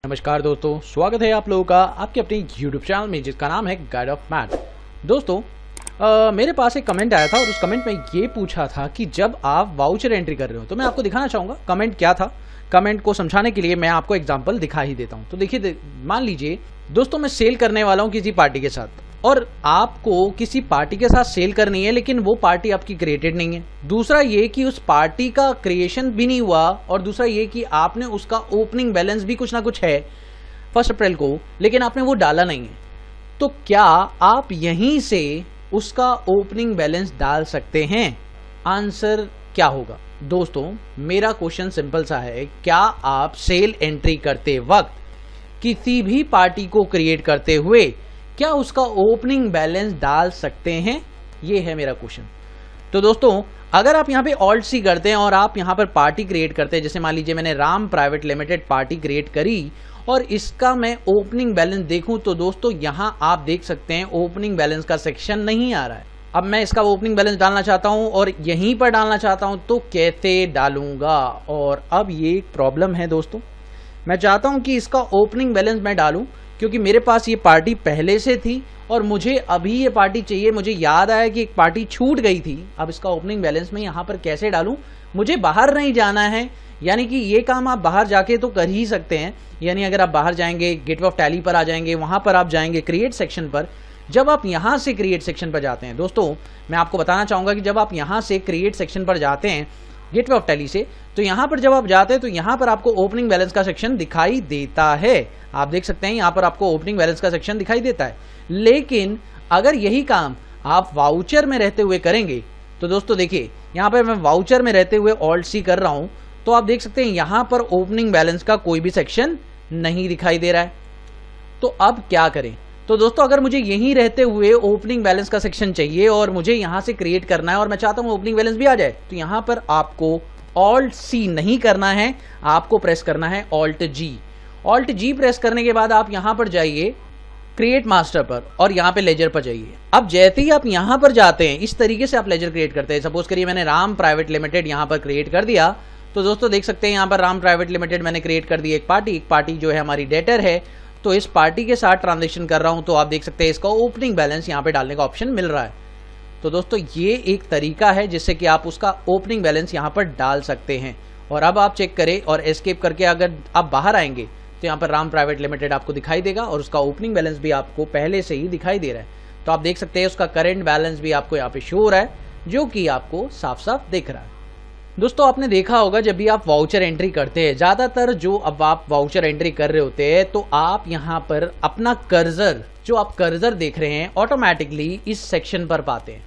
नमस्कार दोस्तों, स्वागत है आप लोगों का आपके अपने YouTube चैनल में जिसका नाम है गाइड ऑफ मैथ। दोस्तों मेरे पास एक कमेंट आया था और उस कमेंट में ये पूछा था कि जब आप वाउचर एंट्री कर रहे हो तो मैं आपको दिखाना चाहूँगा कमेंट क्या था। कमेंट को समझाने के लिए मैं आपको एग्जांपल दिखा ही देता हूँ। तो देखिए, मान लीजिए दोस्तों मैं सेल करने वाला हूँ किसी पार्टी के साथ और आपको किसी पार्टी के साथ सेल करनी है, लेकिन वो पार्टी आपकी क्रिएटेड नहीं है। दूसरा ये कि उस पार्टी का क्रिएशन भी नहीं हुआ और दूसरा ये कि आपने उसका ओपनिंग बैलेंस भी कुछ ना कुछ है 1 अप्रैल को, लेकिन आपने वो डाला नहीं है। तो क्या आप यहीं से उसका ओपनिंग बैलेंस डाल सकते हैं? आंसर क्या होगा? दोस्तों मेरा क्वेश्चन सिंपल सा है, क्या आप सेल एंट्री करते वक्त किसी भी पार्टी को क्रिएट करते हुए क्या उसका ओपनिंग बैलेंस डाल सकते हैं? ये है मेरा क्वेश्चन। तो दोस्तों अगर आप यहाँ पे ऑल्ट सी करते हैं और आप यहाँ पर पार्टी क्रिएट करते हैं, जैसे मान लीजिए मैंने Ram private limited party create करी और इसका मैं ओपनिंग बैलेंस देखूं तो दोस्तों यहाँ आप देख सकते हैं ओपनिंग बैलेंस का सेक्शन नहीं आ रहा है। अब मैं इसका ओपनिंग बैलेंस डालना चाहता हूँ और यहीं पर डालना चाहता हूँ, तो कैसे डालूंगा? और अब ये एक प्रॉब्लम है दोस्तों, मैं चाहता हूँ कि इसका ओपनिंग बैलेंस मैं डालूं क्योंकि मेरे पास ये पार्टी पहले से थी और मुझे अभी ये पार्टी चाहिए। मुझे याद आया कि एक पार्टी छूट गई थी। अब इसका ओपनिंग बैलेंस मैं यहाँ पर कैसे डालूं? मुझे बाहर नहीं जाना है, यानी कि ये काम आप बाहर जाके तो कर ही सकते हैं। यानी अगर आप बाहर जाएंगे, गेटवे ऑफ टैली पर आ जाएंगे, वहां पर आप जाएंगे क्रिएट सेक्शन पर। जब आप यहाँ से क्रिएट सेक्शन पर जाते हैं, दोस्तों मैं आपको बताना चाहूंगा कि जब आप यहाँ से क्रिएट सेक्शन पर जाते हैं गेटवे ऑफ टैली से, तो यहाँ पर जब आप जाते हैं तो यहाँ पर आपको ओपनिंग बैलेंस का सेक्शन दिखाई देता है। आप देख सकते हैं यहाँ पर आपको ओपनिंग बैलेंस का सेक्शन दिखाई देता है। लेकिन अगर यही काम आप वाउचर में रहते हुए करेंगे तो दोस्तों देखिए, यहाँ पर मैं वाउचर में रहते हुए ऑल्ट सी कर रहा हूँ तो आप देख सकते हैं यहाँ पर ओपनिंग बैलेंस का कोई भी सेक्शन नहीं दिखाई दे रहा है। तो अब क्या करें? तो दोस्तों अगर मुझे यहीं रहते हुए ओपनिंग बैलेंस का सेक्शन चाहिए और मुझे यहाँ से क्रिएट करना है और मैं चाहता हूँ ओपनिंग बैलेंस भी आ जाए, तो यहाँ पर आपको ऑल्ट सी नहीं करना है, आपको प्रेस करना है ऑल्ट जी। ऑल्ट जी प्रेस करने के बाद आप यहाँ पर जाइए क्रिएट मास्टर पर और यहाँ पे लेजर पर जाइए। अब जैसे ही आप यहाँ पर जाते हैं, इस तरीके से आप लेजर क्रिएट करते हैं। सपोज करिए मैंने राम प्राइवेट लिमिटेड यहाँ पर क्रिएट कर दिया, तो दोस्तों देख सकते हैं यहाँ पर राम प्राइवेट लिमिटेड मैंने क्रिएट कर दी। एक पार्टी जो है हमारी डेटर है, तो इस पार्टी के साथ ट्रांजेक्शन कर रहा हूं, तो आप देख सकते हैं इसका ओपनिंग बैलेंस यहाँ पे डालने का ऑप्शन मिल रहा है। तो दोस्तों ये एक तरीका है जिससे कि आप उसका ओपनिंग बैलेंस यहाँ पर डाल सकते हैं। और अब आप चेक करें और एस्केप करके अगर आप बाहर आएंगे तो यहाँ पर राम प्राइवेट लिमिटेड आपको दिखाई देगा और उसका ओपनिंग बैलेंस भी आपको पहले से ही दिखाई दे रहा है। तो आप देख सकते हैं उसका करेंट बैलेंस भी आपको यहाँ पे शो हो रहा है, जो कि आपको साफ साफ दिख रहा है। दोस्तों आपने देखा होगा जब भी आप वाउचर एंट्री करते हैं, ज्यादातर जो अब आप वाउचर एंट्री कर रहे होते हैं तो आप यहाँ पर अपना कर्सर, जो आप कर्सर देख रहे हैं, ऑटोमेटिकली इस सेक्शन पर पाते हैं।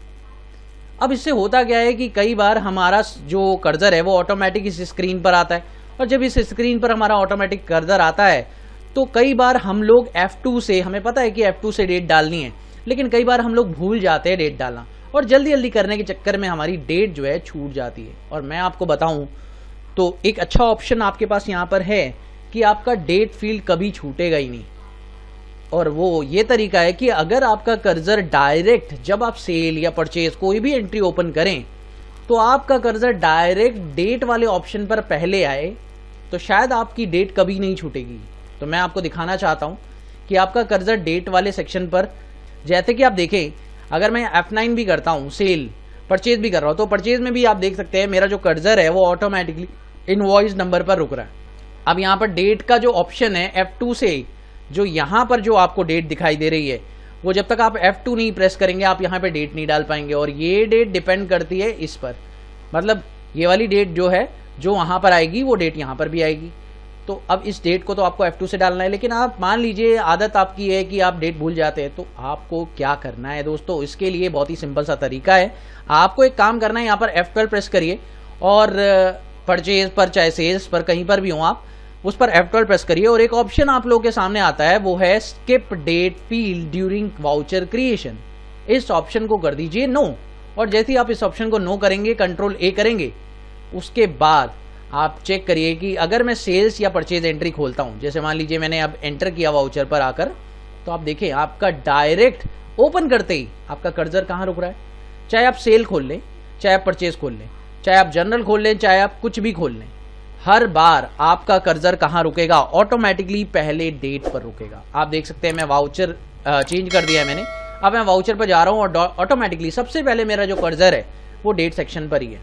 अब इससे होता क्या है कि कई बार हमारा जो कर्सर है वो ऑटोमेटिक इस स्क्रीन पर आता है और जब इस स्क्रीन पर हमारा ऑटोमेटिक कर्सर आता है तो कई बार हम लोग F2 से, हमें पता है कि F2 से डेट डालनी है, लेकिन कई बार हम लोग भूल जाते हैं डेट डालना और जल्दी जल्दी करने के चक्कर में हमारी डेट जो है छूट जाती है। और मैं आपको बताऊं तो एक अच्छा ऑप्शन आपके पास यहाँ पर है कि आपका डेट फील्ड कभी छूटेगा ही नहीं। और वो ये तरीका है कि अगर आपका कर्सर डायरेक्ट, जब आप सेल या परचेज कोई भी एंट्री ओपन करें तो आपका कर्सर डायरेक्ट डेट वाले ऑप्शन पर पहले आए, तो शायद आपकी डेट कभी नहीं छूटेगी। तो मैं आपको दिखाना चाहता हूँ कि आपका कर्सर डेट वाले सेक्शन पर, जैसे कि आप देखें अगर मैं F9 भी करता हूं, सेल परचेज भी कर रहा हूं, तो परचेज में भी आप देख सकते हैं मेरा जो कर्सर है वो ऑटोमेटिकली इनवॉइस नंबर पर रुक रहा है। अब यहाँ पर डेट का जो ऑप्शन है F2 से, जो यहाँ पर जो आपको डेट दिखाई दे रही है, वो जब तक आप F2 नहीं प्रेस करेंगे आप यहाँ पे डेट नहीं डाल पाएंगे। और ये डेट डिपेंड करती है इस पर, मतलब ये वाली डेट जो है जो वहाँ पर आएगी वो डेट यहाँ पर भी आएगी। तो अब इस डेट को तो आपको F2 से डालना है, लेकिन आप मान लीजिए आदत आपकी है कि आप डेट भूल जाते हैं, तो आपको क्या करना है दोस्तों? इसके लिए बहुत ही सिंपल सा तरीका है। आपको एक काम करना है, यहाँ पर F12 प्रेस करिए और परचेज पर चाहे सेल्स पर कहीं पर भी हो आप उस पर F12 प्रेस करिए और एक ऑप्शन आप लोगों के सामने आता है, वो है skip date field during voucher creation. इस ऑप्शन को कर दीजिए नो। और जैसे ही आप इस ऑप्शन को नो करेंगे, कंट्रोल A करेंगे, उसके बाद आप चेक करिए कि अगर मैं सेल्स या परचेज एंट्री खोलता हूं, जैसे मान लीजिए मैंने अब एंटर किया वाउचर पर आकर, तो आप देखें आपका डायरेक्ट ओपन करते ही आपका कर्सर कहां रुक रहा है। चाहे आप सेल खोल लें, चाहे आप परचेज खोल लें, चाहे आप जनरल खोल लें, चाहे आप कुछ भी खोल लें, हर बार आपका कर्सर कहाँ रुकेगा, ऑटोमेटिकली पहले डेट पर रुकेगा। आप देख सकते हैं मैं वाउचर चेंज कर दिया है मैंने। अब मैं वाउचर पर जा रहा हूँ और ऑटोमेटिकली सबसे पहले मेरा जो कर्सर है वो डेट सेक्शन पर ही है।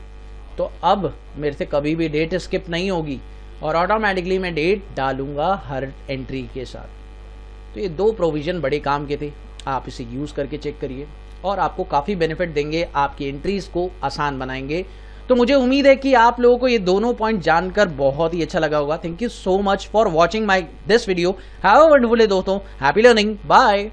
तो अब मेरे से कभी भी डेट स्किप नहीं होगी और ऑटोमेटिकली मैं डेट डालूंगा हर एंट्री के साथ। तो ये 2 प्रोविज़न बड़े काम के थे, आप इसे यूज़ करके चेक करिए और आपको काफ़ी बेनिफिट देंगे, आपकी एंट्रीज़ को आसान बनाएंगे। तो मुझे उम्मीद है कि आप लोगों को ये दोनों पॉइंट जानकर बहुत ही अच्छा लगा होगा। Thank you so much for watching my this video. Have a wonderful day दोस्तों। Happy learning. बाय।